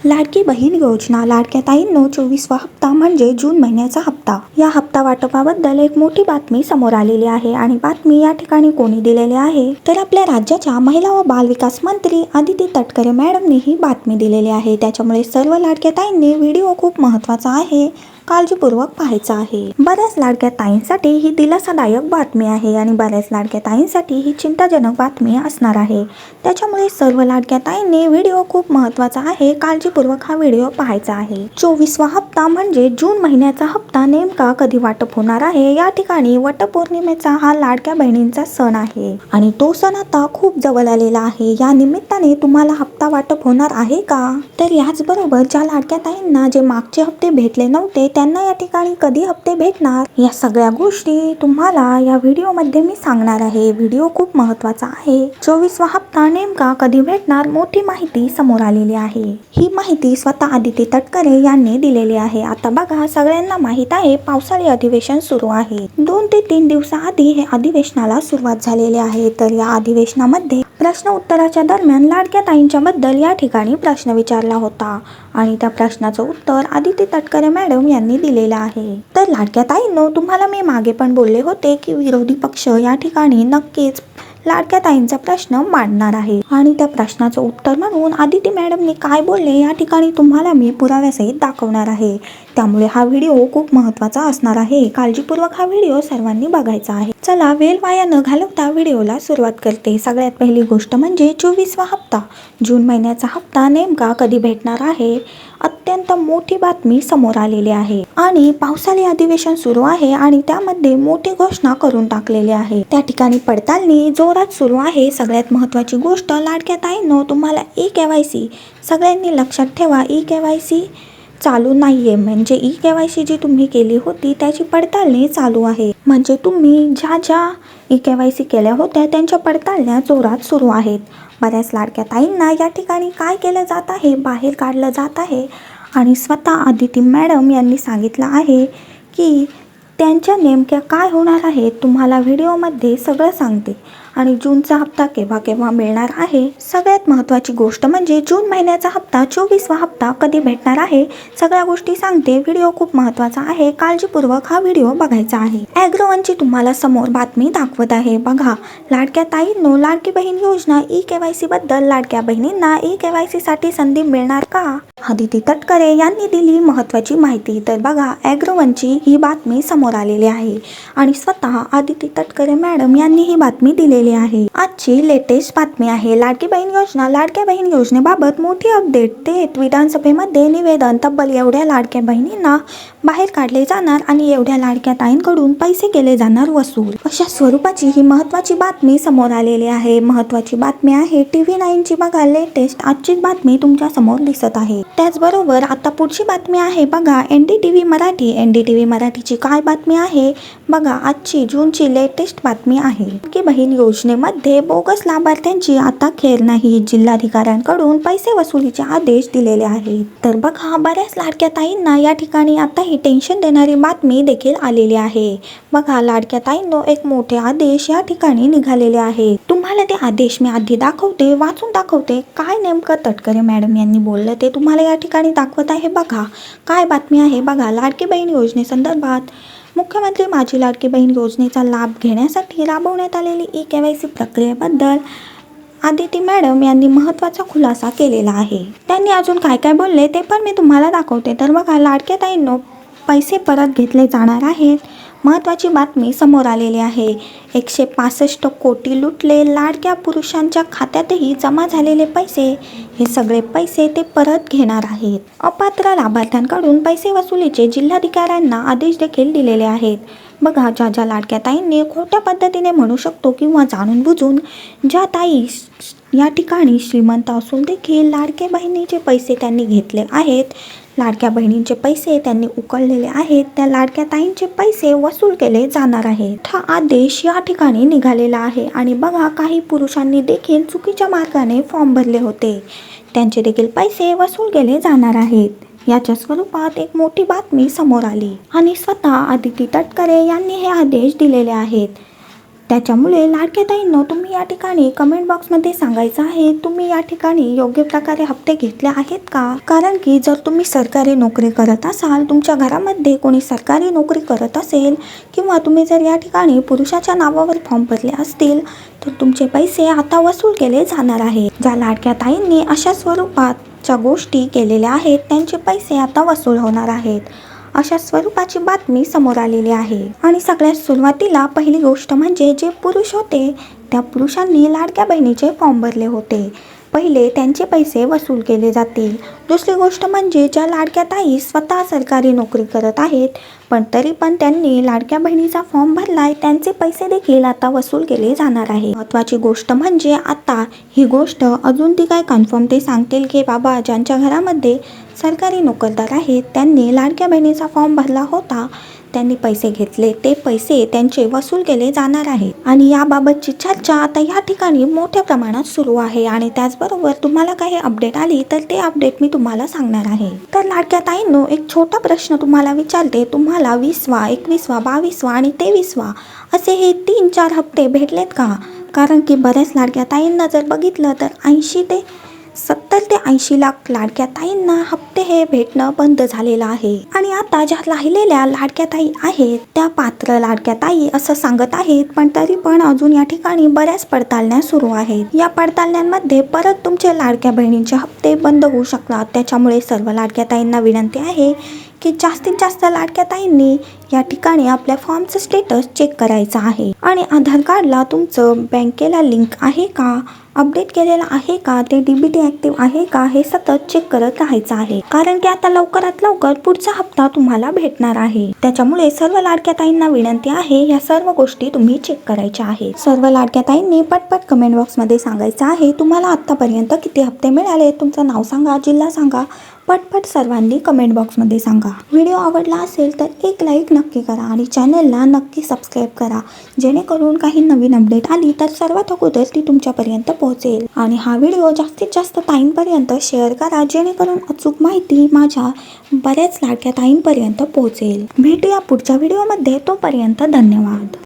लाडकी बहीण योजना लाडक्या ताईंनो 24वा हप्ता म्हणजे जून महिन्याचा हप्ता। या हप्ता वाटपाबद्दल एक मोठी बातमी समोर आलेली आहे आणि बातमी या ठिकाणी कोणी दिलेली आहे तर आपल्या राज्याच्या महिला व बाल विकास मंत्री आदिती तटकरे मॅडमनी ही बातमी दिलेली आहे। त्याच्यामुळे सर्व लाडक्या ताईंनी व्हिडिओ खूप महत्त्वाचा आहे, काळजीपूर्वक पाहायचा आहे। बऱ्याच लाडक्या ताईंसाठी ही दिलासादायक बातमी आहे आणि बऱ्याच लाडक्या ताईंसाठी ही चिंताजनक बातमी असणार आहे। त्याच्यामुळे सर्व लाडक्या ताईंनी व्हिडिओ खूप महत्त्वाचा आहे, काळजीपूर्वक हा व्हिडिओ पाहायचा आहे। 24वा हप्ता म्हणजे जून महिन्याचा हप्ता नेमका कधी वाटप होणार आहे? या ठिकाणी वटपौर्णिमेचा हा लाडक्या बहिणींचा सण आहे आणि तो सण आता खूप जवळ आलेला आहे। या निमित्ताने तुम्हाला हप्ता वाटप होणार आहे का? तर याचबरोबर ज्या लाडक्या ताईंना जे मागचे हप्ते भेटले नव्हते त्यांना या ठिकाणी कधी हप्ते भेटणार, या सगळ्या गोष्टी तुम्हाला या व्हिडिओमध्ये मी सांगणार आहे। व्हिडिओ खूप महत्त्वाचा आहे। 24वा हप्ता नेमका कधी भेटणार, मोठी माहिती समोर आलेली आहे। ही माहिती स्वतः आदिती तटकरे यांनी दिलेली आहे। आता बघा, सगळ्यांना माहित आहे पावसाळी अधिवेशन सुरू आहे। 2 ते 3 दिवसाआधी हे अधिवेशनाला सुरुवात झालेली आहे। तर या अधिवेशनामध्ये प्रश्न उत्तराच्या दरम्यान लाडक्या ताईंच्या बद्दल या ठिकाणी प्रश्न विचारला होता आणि त्या प्रश्नाचं उत्तर आदिती तटकरे मॅडम यांनी दिलेलं आहे। तर लाडक्या ताईंनो, तुम्हाला मी मागे पण बोलले होते की विरोधी पक्ष या ठिकाणी नक्कीच लाडक्या ताईंचा प्रश्न मांडणार आहे आणि त्या प्रश्नाचं उत्तर म्हणून आदिती मॅडमने काय बोलले या ठिकाणी तुम्हाला मी पुराव्यासहित दाखवणार आहे। त्यामुळे हा व्हिडिओ खूप महत्त्वाचा असणार आहे, काळजीपूर्वक हा व्हिडिओ सर्वांनी बघायचा आहे। चला, वेळ वाया न घालवता व्हिडिओला सुरुवात करते। सगळ्यात पहिली गोष्ट म्हणजे 24वा हप्ता, जून महिन्याचा हप्ता नेमका कधी भेटणार आहे? अत्यंत मोठी बातमी समोर आलेली आहे आणि पावसाळी अधिवेशन सुरू आहे आणि त्यामध्ये मोठी घोषणा करून टाकलेली आहे। त्या ठिकाणी पडताळणी जोरात सुरू आहे। सगळ्यात महत्त्वाची गोष्ट लाडक्या ताईंनो, तुम्हाला ई-KYC सगळ्यांनी लक्षात ठेवा, ई-KYC चालू नाहीये, म्हणजे ई-KYC जी तुम्ही केली होती त्याची पडताळणी चालू आहे। म्हणजे तुम्ही ज्या ई-KYC केल्या होत्या त्यांच्या पडताळण्या जोरात सुरू आहेत। बऱ्याच लाडक्या ताईंना या ठिकाणी काय केलं जात आहे, बाहेर काढलं जात आहे आणि स्वतः आदिती मॅडम यांनी सांगितलं आहे की त्यांच्या नेमक्या काय होणार आहे तुम्हाला व्हिडिओमध्ये सगळं सांगते आणि जूनचा हप्ता केव्हा मिळणार आहे। सगळ्यात महत्त्वाची गोष्ट म्हणजे जून महिन्याचा हप्ता 24वा हप्ता कधी भेटणार आहे, सगळ्या गोष्टी सांगते। व्हिडिओ खूप महत्त्वाचा आहे, काळजीपूर्वक हा व्हिडिओ बघायचा आहे। ॲग्रोवनची तुम्हाला समोर बातमी दाखवत आहे। बघा लाडक्या ताईंनो, लाडकी बहीण योजना ई-KYC बद्दल लाडक्या बहिणींना ई-KYC साठी संधी मिळणार का? आदिती तटकरे यांनी दिली महत्त्वाची माहिती। तर बघा, ॲग्रोवनची ही बातमी समोर आलेली आहे आणि स्वतः आदिती तटकरे मॅडम यांनी ही बातमी दिलेली आहे। आजची लेटेस्ट बातमी आहे। लाडकी बहीण योजना, लाडक्या बहीण योजनेबाबत मोठी अपडेट देत विधानसभेमध्ये निवेदन, तब्बल एवढ्या लाडक्या बहिणींना बाहेर काढले जाणार आणि एवढ्या लाडक्या ताईंकडून पैसे केले जाणार वसूल, अशा स्वरूपाची ही महत्त्वाची बातमी समोर आलेली आहे। महत्त्वाची बातमी आहे TV9ची। बघा, लेटेस्ट आजचीच बातमी तुमच्या समोर दिसत आहे। त्याचबरोबर आता पुढची बातमी आहे बघा, NDTV मराठी। NDTV मराठीची काय बातमी आहे बघा, आजची जूनची लेटेस्ट बातमी आहे। लाडकी बहीण योजनेमध्ये बोगस लाभार्थ्यांची आता खेर नाही, जिल्हाधिकाऱ्यांकडून पैसे वसुलीचे आदेश दिलेले आहेत। तर बघा, बऱ्याच लाडक्या ताईंना या ठिकाणी आता ही टेन्शन देणारी बातमी देखील आलेली आहे। बघा लाडक्या ताईंनो, एक मोठे आदेश या ठिकाणी निघालेले आहेत। तुम्हाला ते आदेश मी आधी दाखवते, वाचून दाखवते काय नेमकं तटकरे मॅडम यांनी बोललं ते तुम्हाला या ठिकाणी दाखवत आहे। बघा काय बातमी आहे बघा, लाडकी बहीण योजनेसंदर्भात मुख्यमंत्री माझी लाडकी बहीण योजनेचा लाभ घेण्यासाठी राबवण्यात आलेली ई-KYC प्रक्रियेबद्दल आदिती मॅडम यांनी महत्त्वाचा खुलासा केलेला आहे। त्यांनी अजून काय काय बोलले ते पण मी तुम्हाला दाखवते। तर बघा, लाडक्या ताईंनो, पैसे परत घेतले जाणार आहेत, महत्त्वाची बातमी समोर आलेली आहे। 165 कोटी लुटले, लाडक्या पुरुषांच्या खात्यातही जमा झालेले पैसे, हे सगळे पैसे ते परत घेणार आहेत। अपात्र लाभार्थ्यांकडून पैसे वसुलीचे जिल्हाधिकाऱ्यांना आदेश देखील दिलेले आहेत। बघा, ज्या लाडक्या ताईंनी खोट्या पद्धतीने म्हणू शकतो किंवा जाणून बुजून ज्या ताई या ठिकाणी श्रीमंत असून देखील लाडक्या बहिणीचे पैसे त्यांनी घेतले आहेत, लाडक्या बहिणींचे पैसे त्यांनी उकळलेले आहेत, त्या लाडक्या ताईंचे पैसे वसूल केले जाणार आहेत। हा आदेश या ठिकाणी निघालेला आहे आणि बघा, काही पुरुषांनी देखील चुकीच्या मार्गाने फॉर्म भरले होते, त्यांचे देखील पैसे वसूल केले जाणार आहेत। याच्या स्वरूपात एक मोठी बातमी समोर आली आणि स्वतः आदिती तटकरे यांनी हे आदेश दिलेले आहेत। त्याच्यामुळे लाडक्या ताईंनो, तुम्ही या ठिकाणी कमेंट बॉक्समध्ये सांगायचं आहे तुम्ही या ठिकाणी योग्य प्रकारे हप्ते घेतले आहेत का. कारण की जर तुम्ही सरकारी नोकरी करत असाल, तुमच्या घरामध्ये कोणी सरकारी नोकरी करत असेल किंवा तुम्ही जर या ठिकाणी पुरुषाच्या नावावर फॉर्म भरले असतील तर तुमचे पैसे आता वसूल केले जाणार आहे. ज्या लाडक्या ताईंनी अशा स्वरूपाच्या गोष्टी केलेल्या आहेत त्यांचे पैसे आता वसूल होणार आहेत, अशा स्वरूपाची बातमी समोर आलेली आहे. आणि सगळ्यात सुरुवातीला पहिली गोष्ट म्हणजे जे पुरुष होते त्या पुरुषांनी लाडक्या बहिणीचे फॉर्म भरले होते, पहिले त्यांचे पैसे वसूल केले जातील. दुसरी गोष्ट म्हणजे ज्या लाडक्या ताई स्वतः सरकारी नोकरी करत आहेत पण तरी पण त्यांनी लाडक्या बहिणीचा फॉर्म भरलाय, त्यांचे पैसे देखील आता वसूल केले जाणार आहे. महत्त्वाची गोष्ट म्हणजे आता ही गोष्ट अजून ती काय कन्फर्म ते सांगतील की बाबा ज्यांच्या घरामध्ये सरकारी नोकरदार आहेत त्यांनी लाडक्या बहिणीचा फॉर्म भरला होता, त्यांनी पैसे घेतले, ते पैसे त्यांचे वसूल केले जाणार आहे. आणि याबाबतची चर्चा आता या ठिकाणी मोठ्या प्रमाणात सुरू आहे. आणि त्याचबरोबर तुम्हाला काही अपडेट आली तर ते अपडेट मी तुम्हाला सांगणार आहे. तर लाडक्या ताईंनो, एक छोटा प्रश्न तुम्हाला विचारते, तुम्हाला 20वा, 21वा, 22वा आणि 23वा असे हे 3-4 हप्ते भेटलेत का. कारण की बऱ्याच लाडक्या ताईंना जर बघितलं तर 70 ते 80 लाख लाडक्या ताईंना हप्ते हे भेटणं बंद झालेलं आहे. आणि आता ज्या राहिलेल्या लाडक्या ताई आहेत त्या पात्र लाडक्या ताई असं सांगत आहेत, पण तरी पण अजून या ठिकाणी बऱ्याच पडताळण्या सुरू आहेत. या पडताळण्यांमध्ये परत तुमचे लाडक्या बहिणींचे हप्ते बंद होऊ शकतात. त्याच्यामुळे सर्व लाडक्या ताईंना विनंती आहे की जास्तीत जास्त लाडक्या ताईंनी या ठिकाणी आपल्या फॉर्मचं स्टेटस चेक करायचं आहे. आणि आधार कार्डला तुमचं बँकेला लिंक आहे का, अपडेट केलेलं आहे का, ते DBT ॲक्टिव्ह आहे का, हे सतत चेक करत राहायचं आहे. कारण की आता लवकरात लवकर पुढचा हप्ता तुम्हाला भेटणार आहे. त्याच्यामुळे सर्व लाडक्या ताईंना विनंती आहे या सर्व गोष्टी तुम्ही चेक करायच्या आहेत. सर्व लाडक्या ताईंनी पटपट कमेंट बॉक्समध्ये सांगायचं आहे तुम्हाला आत्तापर्यंत किती हप्ते मिळाले, तुमचं नाव सांगा, जिल्हा सांगा, पटपट सर्वांनी कमेंट बॉक्समध्ये सांगा. व्हिडिओ आवडला असेल तर एक लाईक नक्की करा आणि चॅनलला नक्की सबस्क्राईब करा, जेणेकरून काही नवीन अपडेट आली तर सर्वात अगोदर ती तुमच्यापर्यंत पोहोचेल. आणि हा व्हिडिओ जास्तीत जास्त ताईंपर्यंत शेअर करा, जेणेकरून अचूक माहिती माझ्या बऱ्याच लाडक्या ताईंपर्यंत पोहोचेल. भेटूया पुढच्या व्हिडिओमध्ये, तोपर्यंत धन्यवाद.